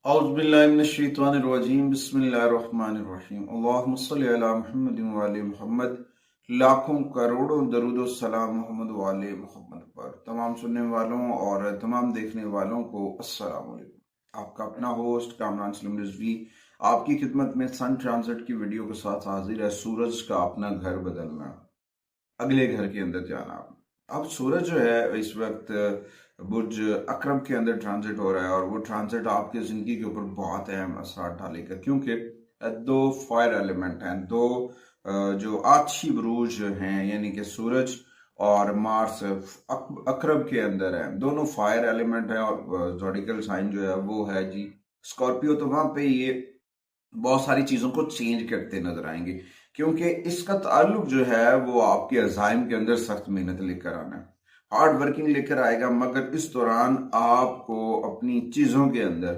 औज़ुबिल्लाहिमिनश्शैतानिर्रजीम बिस्मिल्लाहिर्रहमानिर्रहीम अल्लाहुम्मा सल्लि अला मुहम्मद व आले मुहम्मद। लाखों करोड़ों दरूद व सलाम मोहम्मद व आले मुहम्मद पर। तमाम सुनने वालों और तमाम देखने वालों को अस्सलाम वालेकुम। आपका अपना होस्ट कामरान सलीम रिजवी आपकी खिदमत में सन ट्रांजिट की वीडियो के साथ हाजिर है। सूरज का अपना घर बदलना, अगले घर के अंदर जाना। अब सूरज जो है इस वक्त बुर्ज अकरम के अंदर ट्रांजिट हो रहा है और वो ट्रांजिट आपकी जिंदगी के ऊपर बहुत अहम असर डालेगा, क्योंकि दो फायर एलिमेंट हैं, दो जो आछी बुरूज हैं, यानी कि सूरज और मार्स अकरम के अंदर है। दोनों फायर एलिमेंट हैं और ज़ोडिकल साइन जो है वो है जी स्कॉर्पियो। तो वहां पे ये बहुत सारी चीजों को चेंज करते नजर आएंगे, क्योंकि इसका ताल्लुक जो है वो आपके अजाइम के अंदर सख्त मेहनत लेकर आना है, हार्ड वर्किंग लेकर आएगा। मगर इस दौरान आपको अपनी चीजों के अंदर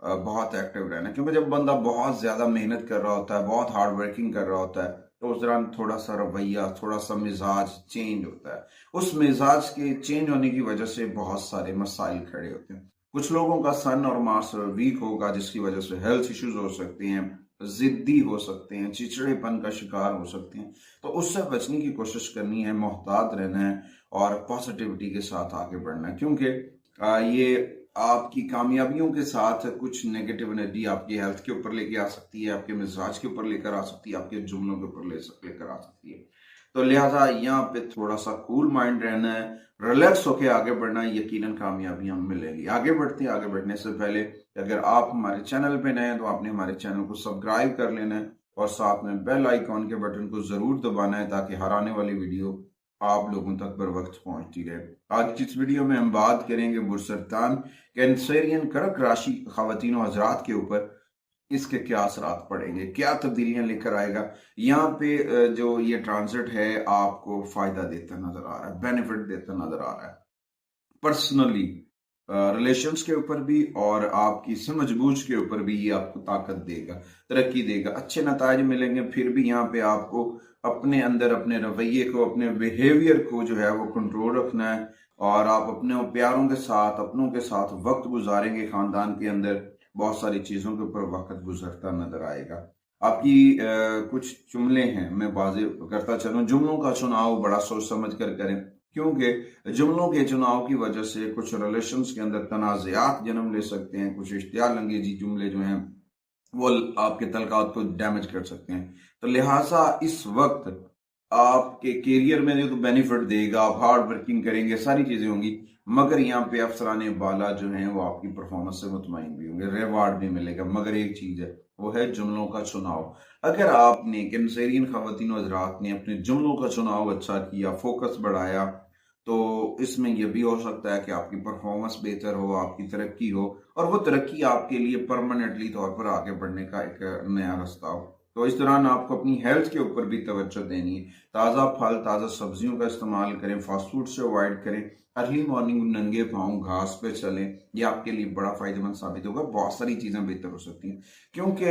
बहुत एक्टिव रहना है, क्योंकि जब बंदा बहुत ज्यादा मेहनत कर रहा होता है, बहुत हार्ड वर्किंग कर रहा होता है, तो उस दौरान थोड़ा सा रवैया, थोड़ा सा मिजाज चेंज होता है। उस मिजाज के चेंज होने की वजह से बहुत सारे मसाइल खड़े होते हैं। कुछ लोगों का सन और मार्स वीक होगा, जिसकी वजह से हेल्थ इश्यूज हो सकते हैं, जिद्दी हो सकते हैं, चिड़चिड़ेपन का शिकार हो सकते हैं। तो उससे बचने की कोशिश करनी है, मोहतात रहना है और पॉजिटिविटी के साथ आगे बढ़ना है, क्योंकि ये आपकी कामयाबियों के साथ कुछ नेगेटिव एनर्जी आपकी हेल्थ के ऊपर लेके आ सकती है, आपके मिजाज के ऊपर लेकर आ सकती है, आपके जुमलों के ऊपर लेकर आ सकती है। तो लिहाजा यहाँ पे थोड़ा सा कूल माइंड रहना है, रिलैक्स होके आगे बढ़ना है, यकीनन कामयाबियां मिलेंगी। आगे बढ़ते हैं। आगे बढ़ने से पहले अगर आप हमारे चैनल पे नए हैं तो आपने हमारे चैनल को सब्सक्राइब कर लेना है और साथ में बेल आइकॉन के बटन को जरूर दबाना है, ताकि हर आने वाली वीडियो आप लोगों तक बर वक्त पहुंचती रहे। आज की इस वीडियो में हम बात करेंगे बुरसरतान कैंसरियन कर्क राशि खवातीन और हजरात के ऊपर, इसके क्या असरात पड़ेंगे, क्या तब्दीलियां लेकर आएगा। यहाँ पे जो ये ट्रांजिट है आपको फायदा देता नजर आ रहा है, बेनिफिट देता नजर आ रहा है, पर्सनली रिलेशंस के ऊपर भी और आपकी समझबूझ के ऊपर भी। ये आपको ताकत देगा, तरक्की देगा, अच्छे नताज मिलेंगे। फिर भी यहाँ पे आपको अपने अंदर अपने रवैये को, अपने बिहेवियर को जो है वो कंट्रोल रखना है, और आप अपने प्यारों के साथ, अपनों के साथ वक्त गुजारेंगे। खानदान के अंदर बहुत सारी चीजों के ऊपर वक्त गुजरता नजर आएगा। आपकी कुछ जुमले हैं, मैं वाज़े करता चलूं। जुमलों का चुनाव बड़ा सोच समझ कर करें, क्योंकि जुमलों के चुनाव की वजह से कुछ रिलेशंस के अंदर तनाज़ात जन्म ले सकते हैं। कुछ इश्तियाल अंगेजी जुमले जो हैं वो आपके तल्कात को डैमेज कर सकते हैं। तो लिहाजा इस वक्त आपके कैरियर में जो तो बेनिफिट देगा, आप हार्ड वर्किंग करेंगे, सारी चीजें होंगी, मगर यहाँ पे अफसराने बाला जो हैं वो आपकी परफॉर्मेंस से मुतमईन भी होंगे, रिवार्ड भी मिलेगा। मगर एक चीज है, वो है जुमलों का चुनाव। अगर आपने कैंसरियन खवातीन हज़रात ने अपने जुमलों का चुनाव अच्छा किया, फोकस बढ़ाया, तो इसमें यह भी हो सकता है कि आपकी परफॉर्मेंस बेहतर हो, आपकी तरक्की हो, और वो तरक्की आपके लिए परमानेंटली तौर पर आगे बढ़ने का एक नया रास्ता हो। तो इस दौरान आपको अपनी हेल्थ के ऊपर भी तवज्जो देनी है। ताज़ा फल, ताज़ा सब्जियों का इस्तेमाल करें, फास्ट फूड से अवॉइड करें, अर्ली मॉर्निंग नंगे पाँव घास पे चलें। ये आपके लिए बड़ा फायदेमंद साबित होगा। बहुत सारी चीज़ें बेहतर हो सकती हैं, क्योंकि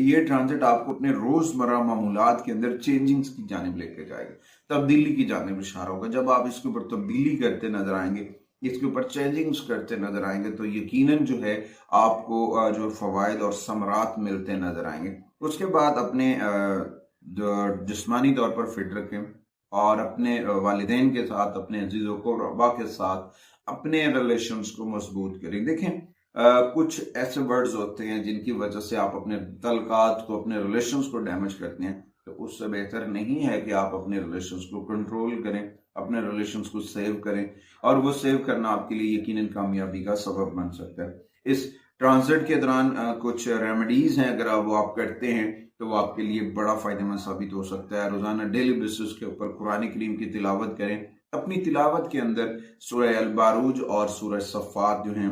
ये ट्रांजिट आपको अपने रोज़मर्रा मामूलात के अंदर चेंजिंग्स की जानिब लेके जाएगा, तब्दीली की जानिब इशारा होगा। जब आप इसके ऊपर तब्दीली करते नजर आएंगे, इसके ऊपर चेंजिंग्स करते नजर आएंगे, तो यकीनन जो है आपको जो फवायद और समरात मिलते नजर आएंगे। उसके बाद अपने जो जिस्मानी तौर पर फिट रखें और अपने वालिदैन के साथ, अपने अजीज़ों को रबा के साथ अपने रिलेशंस को मजबूत करें। देखें कुछ ऐसे वर्ड्स होते हैं जिनकी वजह से आप अपने तल्कात को, अपने रिलेशंस को डैमेज करते हैं। तो उससे बेहतर नहीं है कि आप अपने रिलेशंस को कंट्रोल करें, अपने रिलेशंस को सेव करें, और वो सेव करना आपके लिए यकीनन कामयाबी का सबब बन सकता है। इस ट्रांजिट के दौरान कुछ रेमेडीज हैं, अगर वो आप करते हैं तो वो आपके लिए बड़ा फायदेमंद साबित हो सकता है। रोजाना डेली बेसिस के ऊपर कुरान करीम की तिलावत करें। अपनी तिलावत के अंदर सूरह अल बारूज और सूरह सफ़ात जो हैं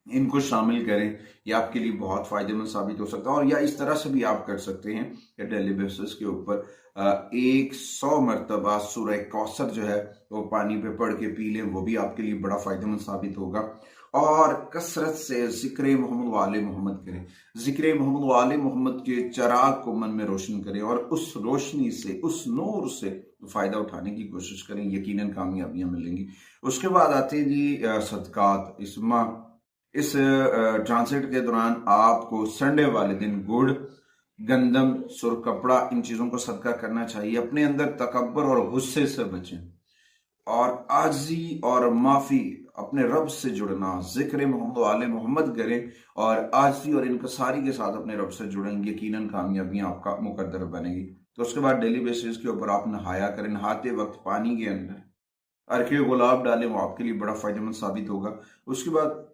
इनको शामिल करें। ये आपके लिए बहुत फायदेमंद साबित हो सकता है। और या इस तरह से भी आप कर सकते हैं कि डेली बेसिस के ऊपर 100 मरतबा सूरह कौसर जो है वो पानी पे पढ़ के पी लें, वो भी आपके लिए बड़ा फायदेमंद साबित होगा। और कसरत से जिक्र मोहम्मद वाले मोहम्मद करें, जिक्र मोहम्मद वाले मोहम्मद के चराग को मन में रोशन करें, और उस रोशनी से, उस नूर से फायदा उठाने की कोशिश करें। यकीनन कामयाबियां मिलेंगी। उसके बाद आते हैं जी सदकात। इस माह इस ट्रांसिट के दौरान आपको संडे वाले दिन गुड़, गंदम, सुर्ख कपड़ा, इन चीजों को सदका करना चाहिए। अपने अंदर तकब्बर और गुस्से से बचें और आजी और माफी, अपने रब से जुड़ना, जिक्र मोहम्मद आले मोहम्मद करें और आजी और इनकसारी के साथ अपने रब से जुड़ेंगे, यकीनन कामयाबियां आपका मुकद्दर बनेगी। तो उसके बाद डेली बेसिस के ऊपर आप नहाया करें। नहाते वक्त पानी के अंदर अर्के गुलाब डालें, वो आपके लिए बड़ा फायदेमंद साबित होगा। उसके बाद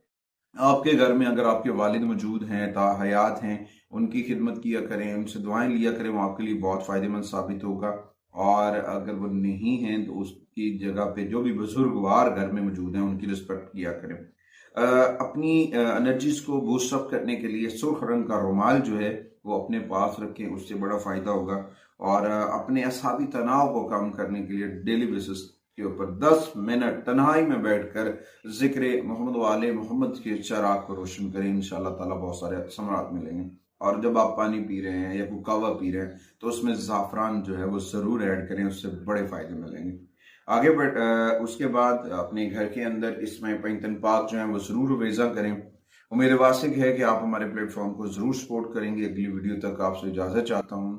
आपके घर में अगर आपके वालिद मौजूद हैं, ताहयात हैं, उनकी खिदमत किया करें, उनसे दुआएं लिया करें, वो आपके लिए बहुत फ़ायदेमंद साबित होगा। और अगर वो नहीं हैं तो उसकी जगह पे जो भी बुजुर्गवार घर में मौजूद हैं उनकी रिस्पेक्ट किया करें। अपनी एनर्जीज को बूस्ट अप करने के लिए सुर्ख रंग का रुमाल जो है वो अपने पास रखें, उससे बड़ा फ़ायदा होगा। और अपने असाबी तनाव को कम करने के लिए डेली बेसिस के ऊपर 10 मिनट तन्हाई में बैठकर जिक्र मोहम्मद वाले मोहम्मद के चराग को रोशन करें। इंशाअल्लाह ताला बहुत सारे समरात मिलेंगे। और जब आप पानी पी रहे हैं या कोई कहवा पी रहे हैं तो उसमें ज़ाफ़रान जो है वो ज़रूर ऐड करें, उससे बड़े फ़ायदे मिलेंगे। आगे बढ़ उसके बाद अपने घर के अंदर इसमें पैंतन पाक जो है वो ज़रूर वेज़ा करें। उम्मीद वासिक है कि आप हमारे प्लेटफॉर्म को ज़रूर सपोर्ट करेंगे। अगली वीडियो तक आपसे इजाज़त चाहता हूँ।